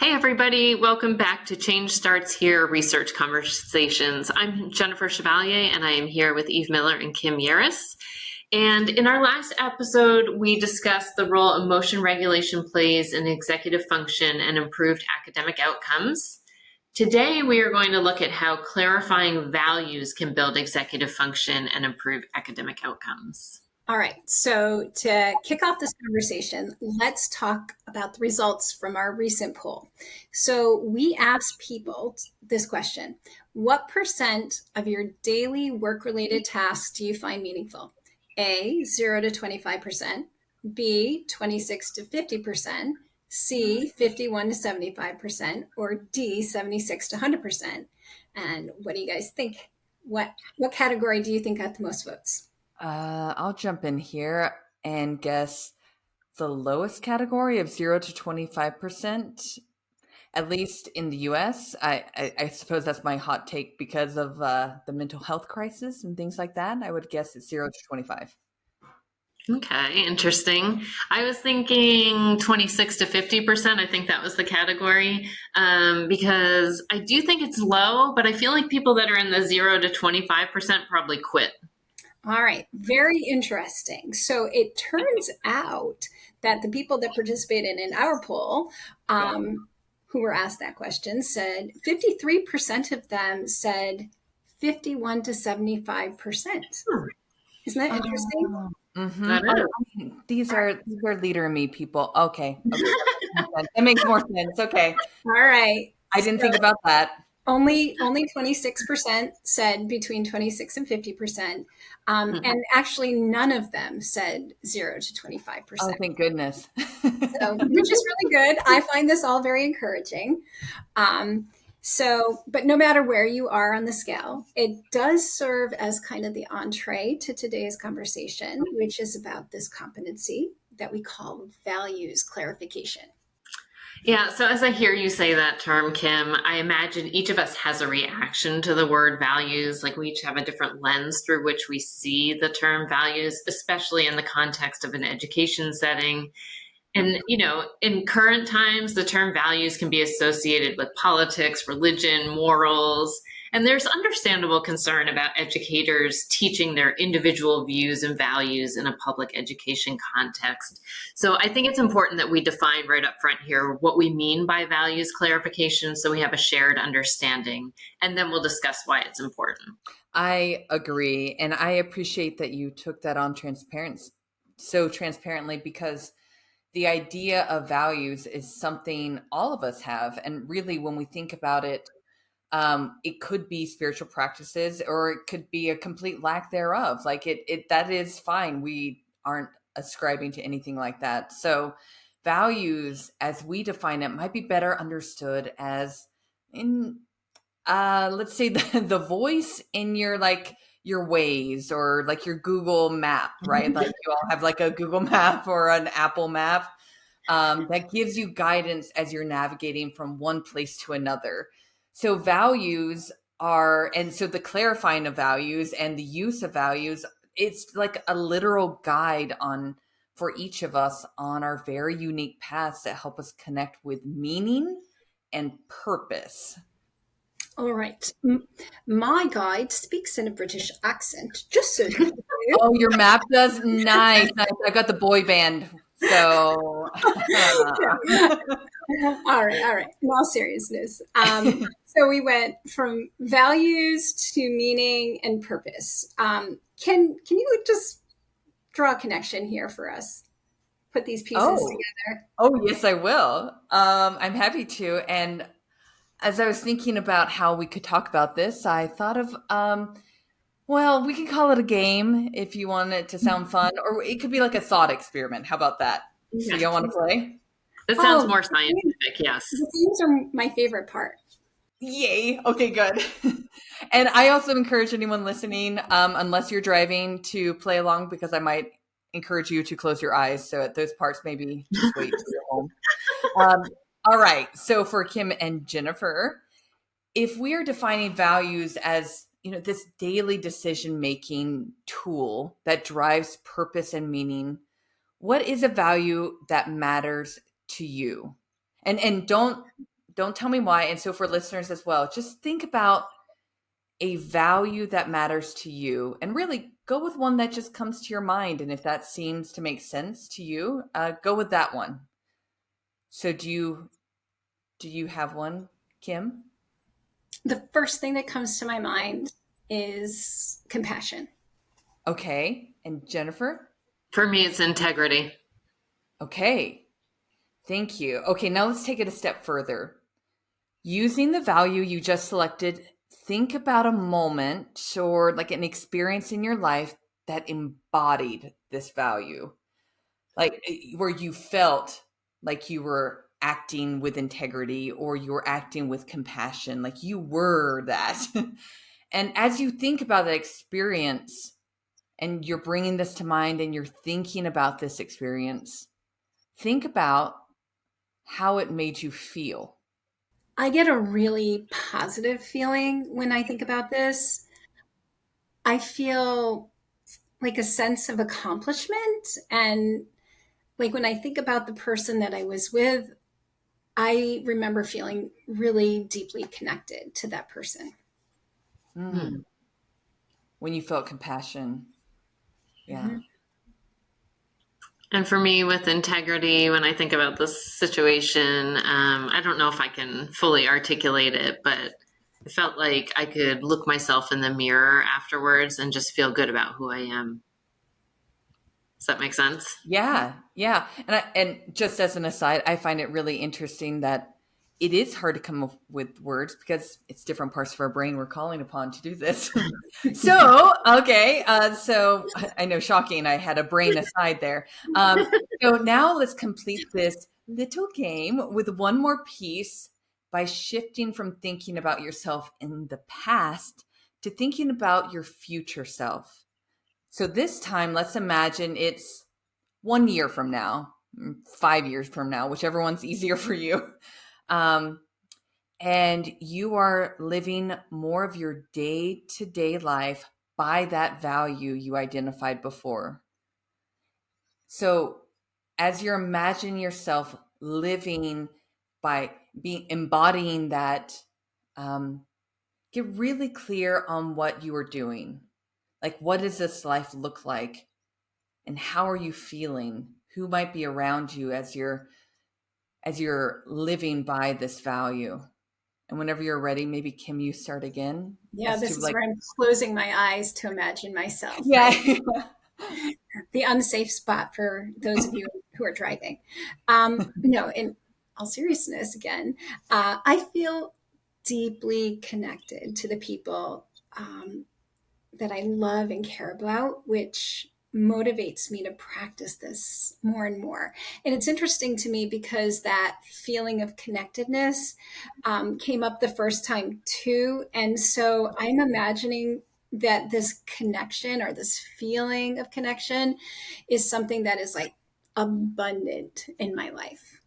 Hey, everybody. Welcome back to Change Starts Here Research Conversations. I'm Jennifer Chevalier, and I am here with Eve Miller and Kim Yaris. And in our last episode, we discussed the role emotion regulation plays in executive function and improved academic outcomes. Today, we are going to look at how clarifying values can build executive function and improve academic outcomes. All right, so to kick off this conversation, let's talk about the results from our recent poll. So we asked people this question: what percent of your daily work-related tasks do you find meaningful? A, 0 to 25%, B, 26 to 50%, C, 51 to 75%, or D, 76 to 100%. And what do you guys think? What category do you think got the most votes? I'll jump in here and guess the lowest category of 0 to 25%, at least in the US. I suppose that's my hot take because of the mental health crisis and things like that. I would guess it's 0 to 25. Okay, interesting. I was thinking 26 to 50%. I think that was the category because I do think it's low, but I feel like people that are in the 0 to 25% probably quit. All right, very interesting. So it turns out that the people that participated in our poll, who were asked that question, said 53% of them said 51 to 75%. Isn't that interesting? Mm-hmm. That is. These are leader in me people. Okay. That makes more sense. Okay. All right. I didn't think about that. Only 26% said between 26 and 50%. And actually none of them said 0 to 25%. Oh, thank goodness. So, which is really good. I find this all very encouraging. But no matter where you are on the scale, it does serve as kind of the entree to today's conversation, which is about this competency that we call values clarification. Yeah, so as I hear you say that term, Kim, I imagine each of us has a reaction to the word values. Like we each have a different lens through which we see the term values, especially in the context of an education setting. And, in current times, the term values can be associated with politics, religion, morals, and there's understandable concern about educators teaching their individual views and values in a public education context. So I think it's important that we define right up front here what we mean by values clarification so we have a shared understanding, and then we'll discuss why it's important. I agree, and I appreciate that you took that on so transparently, because the idea of values is something all of us have. And really, when we think about it, it could be spiritual practices, or it could be a complete lack thereof. Like that is fine. We aren't ascribing to anything like that. So values, as we define it, might be better understood as in, let's say the voice in your Waze or like your Google map, right? Like you all have like a Google map or an Apple map that gives you guidance as you're navigating from one place to another. So values and so the clarifying of values and the use of values, it's like a literal guide for each of us on our very unique paths that help us connect with meaning and purpose. All right. My guide speaks in a British accent, just so you know. Oh, your map does? Nice. I got the boy band. So. All right. In all seriousness. So we went from values to meaning and purpose. Can you just draw a connection here for us? Put these pieces together. Oh, yes, I will. I'm happy to. And as I was thinking about how we could talk about this, I thought of, we can call it a game if you want it to sound fun, or it could be like a thought experiment. How about that? So y'all want to play? That sounds more scientific, yes. The games are my favorite part. Yay. Okay, good. And I also encourage anyone listening, unless you're driving, to play along, because I might encourage you to close your eyes. So at those parts, maybe just wait till you're home. All right. So for Kim and Jennifer, if we are defining values as, this daily decision-making tool that drives purpose and meaning, what is a value that matters to you? And don't Don't tell me why. And so for listeners as well, just think about a value that matters to you and really go with one that just comes to your mind. And if that seems to make sense to you, go with that one. So do you have one, Kim? The first thing that comes to my mind is compassion. Okay. And Jennifer? For me, it's integrity. Okay. Thank you. Okay, now let's take it a step further. Using the value you just selected, think about a moment or like an experience in your life that embodied this value, like where you felt like you were acting with integrity or you were acting with compassion, like you were that. And as you think about that experience and you're bringing this to mind and you're thinking about this experience, think about how it made you feel. I get a really positive feeling when I think about this. I feel like a sense of accomplishment. And like when I think about the person that I was with, I remember feeling really deeply connected to that person. Mm. When you felt compassion. Yeah. Mm-hmm. And for me, with integrity, when I think about this situation, I don't know if I can fully articulate it, but it felt like I could look myself in the mirror afterwards and just feel good about who I am. Does that make sense? Yeah. Yeah. And just as an aside, I find it really interesting that it is hard to come up with words because it's different parts of our brain we're calling upon to do this. So, okay. So I know, shocking. I had a brain aside there. So now let's complete this little game with one more piece by shifting from thinking about yourself in the past to thinking about your future self. So this time, let's imagine it's 1 year from now, 5 years from now, whichever one's easier for you. And you are living more of your day-to-day life by that value you identified before. So as you're imagining yourself living by embodying that, get really clear on what you are doing. Like, what does this life look like? And how are you feeling? Who might be around you as you're living by this value? And whenever you're ready, maybe Kim, you start again. Yeah, this is where I'm closing my eyes to imagine myself. Yeah. Right? The unsafe spot for those of you who are driving. No, in all seriousness, again, I feel deeply connected to the people that I love and care about, which motivates me to practice this more and more. And it's interesting to me because that feeling of connectedness came up the first time too. And so I'm imagining that this connection or this feeling of connection is something that is like abundant in my life.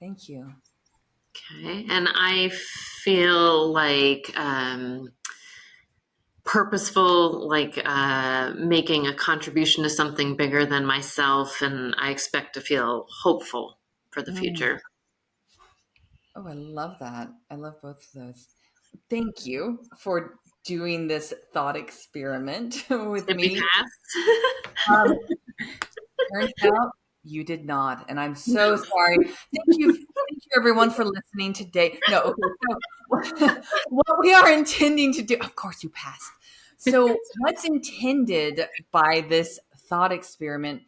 Thank you. Okay. And I feel like purposeful, like making a contribution to something bigger than myself. And I expect to feel hopeful for the future. Oh, I love that. I love both of those. Thank you for doing this thought experiment with Did me. we pass? Turns out you did not, and I'm so sorry. Thank you everyone for listening today. No, okay. So what we are intending to do, of course you passed. So what's intended by this thought experiment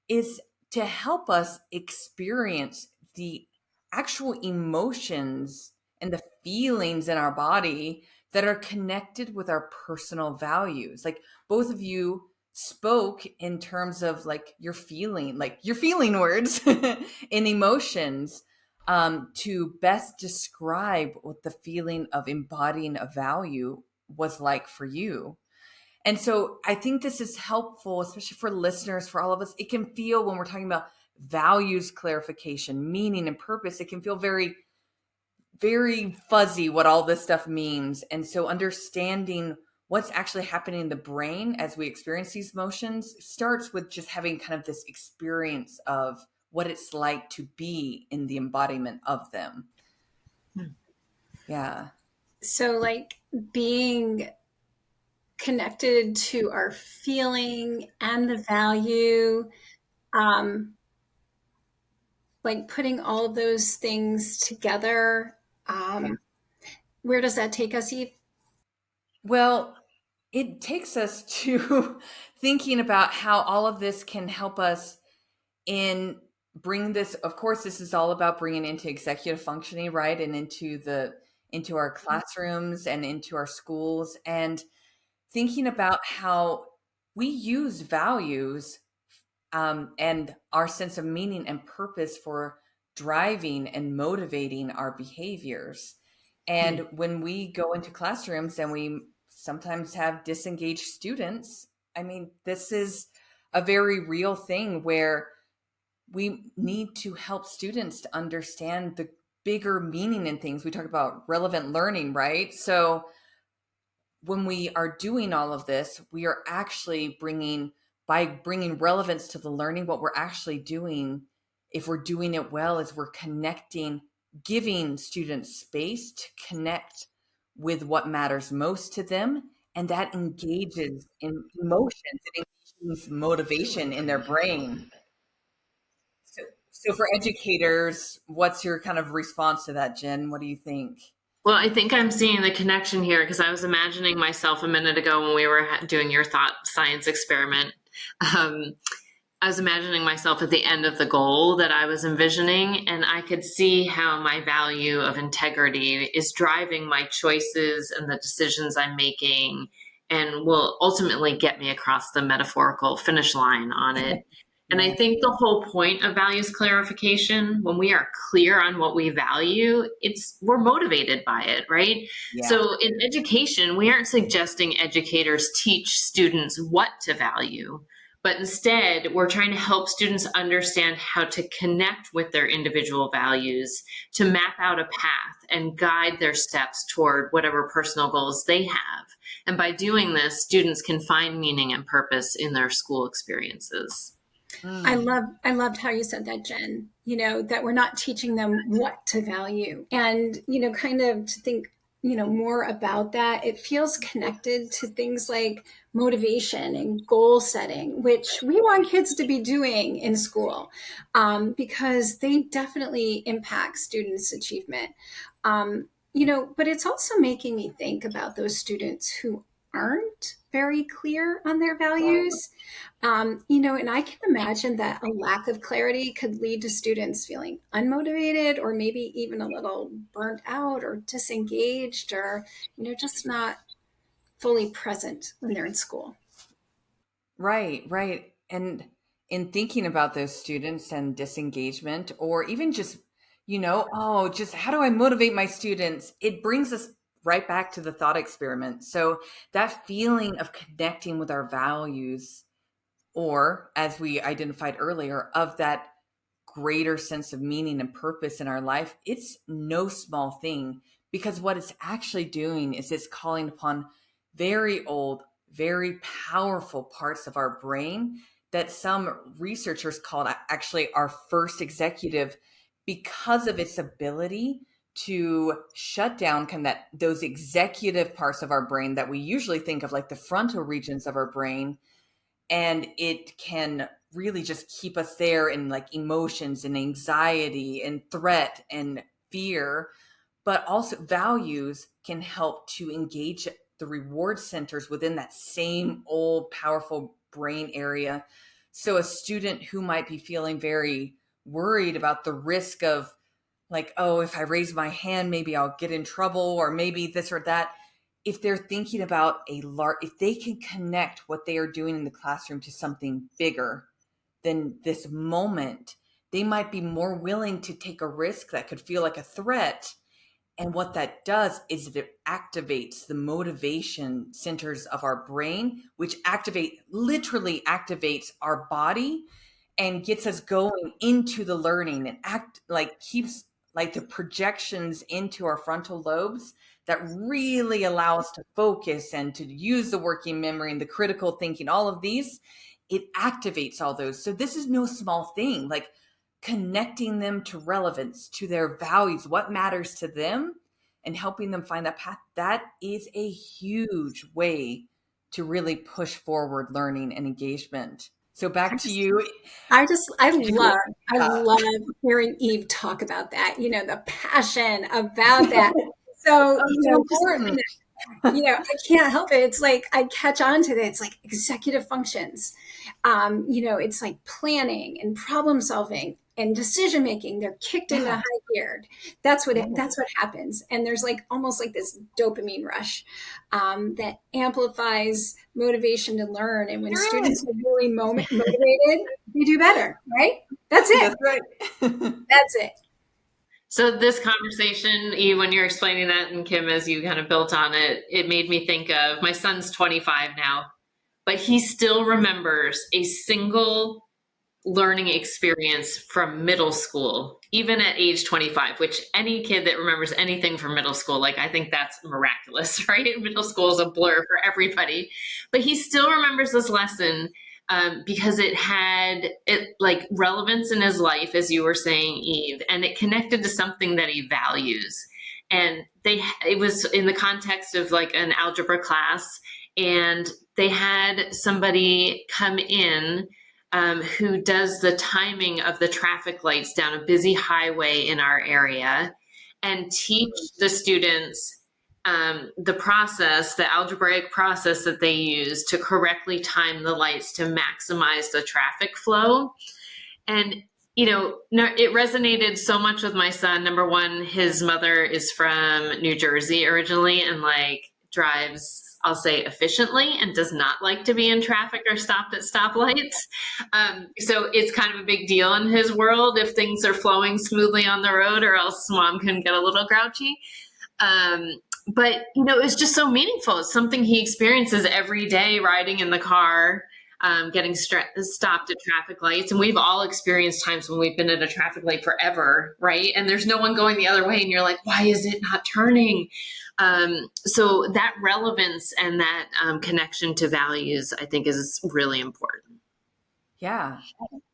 is to help us experience the actual emotions and the feelings in our body that are connected with our personal values. Like both of you spoke in terms of like your feeling words and emotions to best describe what the feeling of embodying a value was like for you. And so I think this is helpful, especially for listeners, for all of us. It can feel, when we're talking about values clarification, meaning and purpose, it can feel very, very fuzzy what all this stuff means. And so understanding what's actually happening in the brain as we experience these emotions starts with just having kind of this experience of what it's like to be in the embodiment of them. Yeah. So like being connected to our feeling and the value, like putting all of those things together. Where does that take us, Eve? Well, it takes us to thinking about how all of this can help us in bring this. Of course, this is all about bringing into executive functioning, right? And into our classrooms and into our schools, and thinking about how we use values and our sense of meaning and purpose for driving and motivating our behaviors. And when we go into classrooms and we sometimes have disengaged students, I mean, this is a very real thing where we need to help students to understand the bigger meaning in things. We talk about relevant learning, right? So when we are doing all of this, we are actually by bringing relevance to the learning, what we're actually doing, if we're doing it well, is we're connecting, giving students space to connect with what matters most to them. And that engages in emotions, it engages motivation in their brain. So for educators, what's your kind of response to that, Jen? What do you think? Well, I think I'm seeing the connection here because I was imagining myself a minute ago when we were doing your thought science experiment. I was imagining myself at the end of the goal that I was envisioning, and I could see how my value of integrity is driving my choices and the decisions I'm making and will ultimately get me across the metaphorical finish line on it. And I think the whole point of values clarification, when we are clear on what we value, we're motivated by it, right? Yeah. So in education, we aren't suggesting educators teach students what to value, but instead we're trying to help students understand how to connect with their individual values, to map out a path and guide their steps toward whatever personal goals they have. And by doing this, students can find meaning and purpose in their school experiences. I loved how you said that, Jen, that we're not teaching them what to value. And, kind of to think, more about that, it feels connected to things like motivation and goal setting, which we want kids to be doing in school because they definitely impact students' achievement. But it's also making me think about those students who aren't very clear on their values. And I can imagine that a lack of clarity could lead to students feeling unmotivated or maybe even a little burnt out or disengaged or, just not fully present when they're in school. Right. And in thinking about those students and disengagement, or even just, just how do I motivate my students? It brings us right back to the thought experiment. So that feeling of connecting with our values, or as we identified earlier, of that greater sense of meaning and purpose in our life, it's no small thing, because what it's actually doing is it's calling upon very old, very powerful parts of our brain that some researchers called actually our first executive, because of its ability to shut down kind of those executive parts of our brain that we usually think of, like the frontal regions of our brain. And it can really just keep us there in like emotions and anxiety and threat and fear. But also values can help to engage the reward centers within that same old powerful brain area. So a student who might be feeling very worried about the risk of like, oh, if I raise my hand, maybe I'll get in trouble, or maybe this or that. If they're thinking about if they can connect what they are doing in the classroom to something bigger than this moment, they might be more willing to take a risk that could feel like a threat. And what that does is it activates the motivation centers of our brain, which literally activates our body and gets us going into the learning and keeps like the projections into our frontal lobes that really allow us to focus and to use the working memory and the critical thinking, all of these, it activates all those. So this is no small thing. Like connecting them to relevance, to their values, what matters to them, and helping them find that path. That is a huge way to really push forward learning and engagement. So back to you. I love hearing Eve talk about that, the passion about that. So, Important. I can't help it. It's like I catch on to that. It's like executive functions. It's like planning and problem solving and decision making. They're kicked into high gear. That's what happens. And there's like almost like this dopamine rush that amplifies motivation to learn. And when students are really motivated, they do better, right? That's it. That's right. That's it. So this conversation, Eve, when you're explaining that, and Kim, as you kind of built on it, it made me think of my son's 25 now, but he still remembers a single learning experience from middle school, even at age 25, which any kid that remembers anything from middle school, like I think that's miraculous, right? Middle school is a blur for everybody, but he still remembers this lesson because it had like relevance in his life, as you were saying, Eve, and it connected to something that he values. And it was in the context of like an algebra class, and they had somebody come in who does the timing of the traffic lights down a busy highway in our area and teach the students the algebraic process that they use to correctly time the lights to maximize the traffic flow. And, it resonated so much with my son. Number one, his mother is from New Jersey originally and drives, I'll say, efficiently and does not like to be in traffic or stopped at stoplights. So it's kind of a big deal in his world if things are flowing smoothly on the road, or else mom can get a little grouchy. But, it's just so meaningful. It's something he experiences every day riding in the car, getting stopped at traffic lights. And we've all experienced times when we've been at a traffic light forever, right? And there's no one going the other way. And you're like, why is it not turning? So that relevance and that connection to values, I think, is really important. Yeah.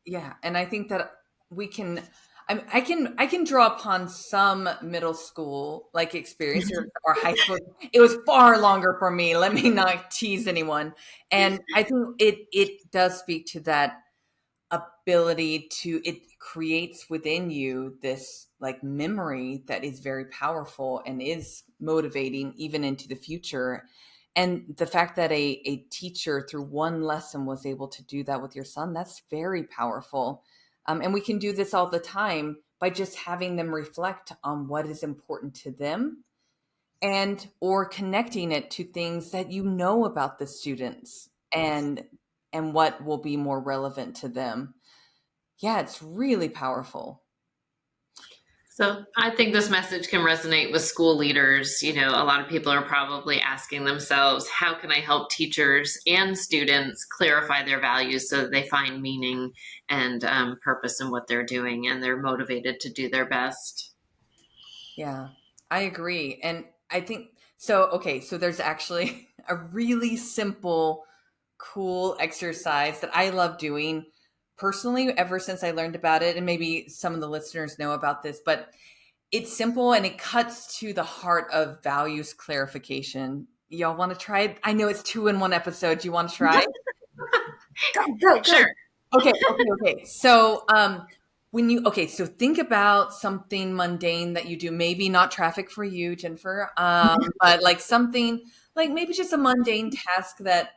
Yeah. And I think that I can draw upon some middle school experience or high school. It was far longer for me. Let me not tease anyone. And I think it does speak to that ability it creates within you this memory that is very powerful and is motivating even into the future. And the fact that a teacher through one lesson was able to do that with your son, that's very powerful. And we can do this all the time by just having them reflect on what is important to them or connecting it to things that about the students and what will be more relevant to them. Yeah, it's really powerful. So I think this message can resonate with school leaders. A lot of people are probably asking themselves, how can I help teachers and students clarify their values so that they find meaning and purpose in what they're doing and they're motivated to do their best? Yeah, I agree. And I think, so there's actually a really simple, cool exercise that I love doing personally ever since I learned about it. And maybe some of the listeners know about this, but it's simple and it cuts to the heart of values clarification. Y'all want to try it? I know it's 2 in 1 episode. Do you want to try? Go. Sure. Okay. So, so think about something mundane that you do, maybe not traffic for you, Jennifer, but something maybe just a mundane task that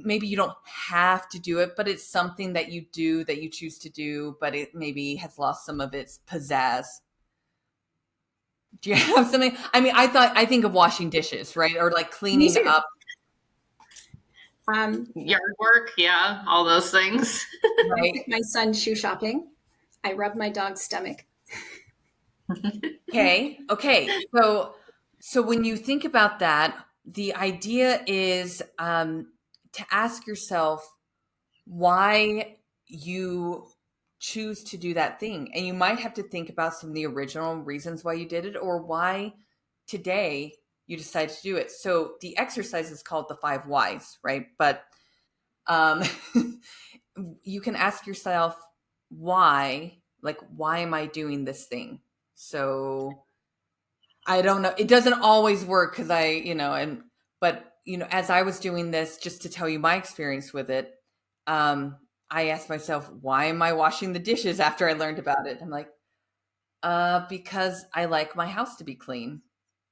maybe you don't have to do it, but it's something that you do, that you choose to do, but it maybe has lost some of its pizzazz. Do you have something? I mean, I think of washing dishes, right? Or cleaning up. Yard work. Yeah. All those things. Right. My son's shoe shopping. I rub my dog's stomach. Okay. So when you think about that, the idea is to ask yourself why you choose to do that thing. And you might have to think about some of the original reasons why you did it or why today you decided to do it. So the exercise is called the 5 whys, right? But you can ask yourself why like, why am I doing this thing? So I don't know. It doesn't always work because but as I was doing this, just to tell you my experience with it, I asked myself, why am I washing the dishes after I learned about it? I'm like, because I like my house to be clean.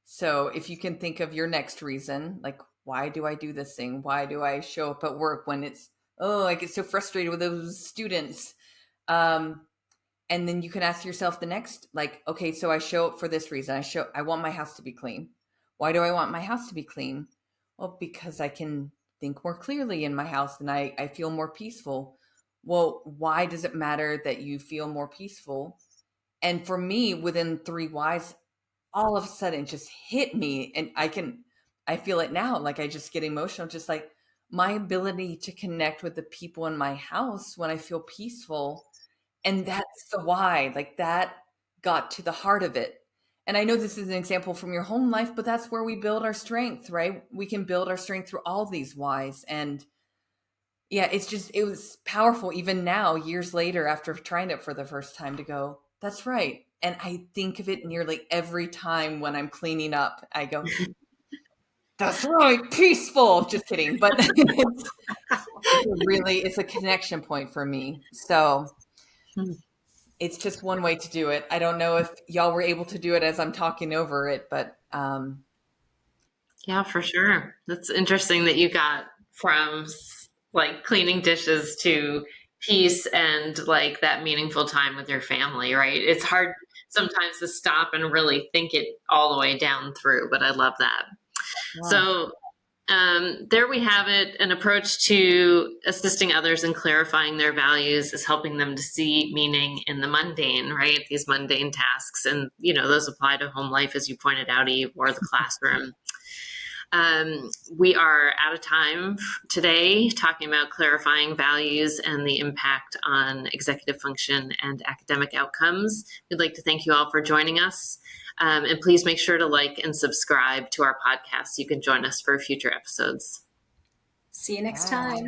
So if you can think of your next reason, like, why do I do this thing? Why do I show up at work when I get so frustrated with those students? And then you can ask yourself the next, like, okay, so I show up for this reason. I want my house to be clean. Why do I want my house to be clean? Well, because I can think more clearly in my house and I feel more peaceful. Well, why does it matter that you feel more peaceful? And for me, within 3 whys, all of a sudden it just hit me. And I feel it now. Like I just get emotional, just like my ability to connect with the people in my house when I feel peaceful. And that's the why, like that got to the heart of it. And I know this is an example from your home life, but that's where we build our strength, right? We can build our strength through all these whys. And yeah, it was powerful even now, years later, after trying it for the first time to go, that's right. And I think of it nearly every time when I'm cleaning up. I go, that's right, peaceful. Just kidding. But it's a connection point for me. So it's just one way to do it. I don't know if y'all were able to do it as I'm talking over it, but yeah, for sure. That's interesting that you got from like cleaning dishes to peace and like that meaningful time with your family, right? It's hard sometimes to stop and really think it all the way down through, but I love that. wow. So there we have it. An approach to assisting others in clarifying their values is helping them to see meaning in the mundane, right? These mundane tasks. And, those apply to home life, as you pointed out, Eve, or the classroom. We are out of time today talking about clarifying values and the impact on executive function and academic outcomes. We'd like to thank you all for joining us. And please make sure to like and subscribe to our podcast so you can join us for future episodes. See you next time.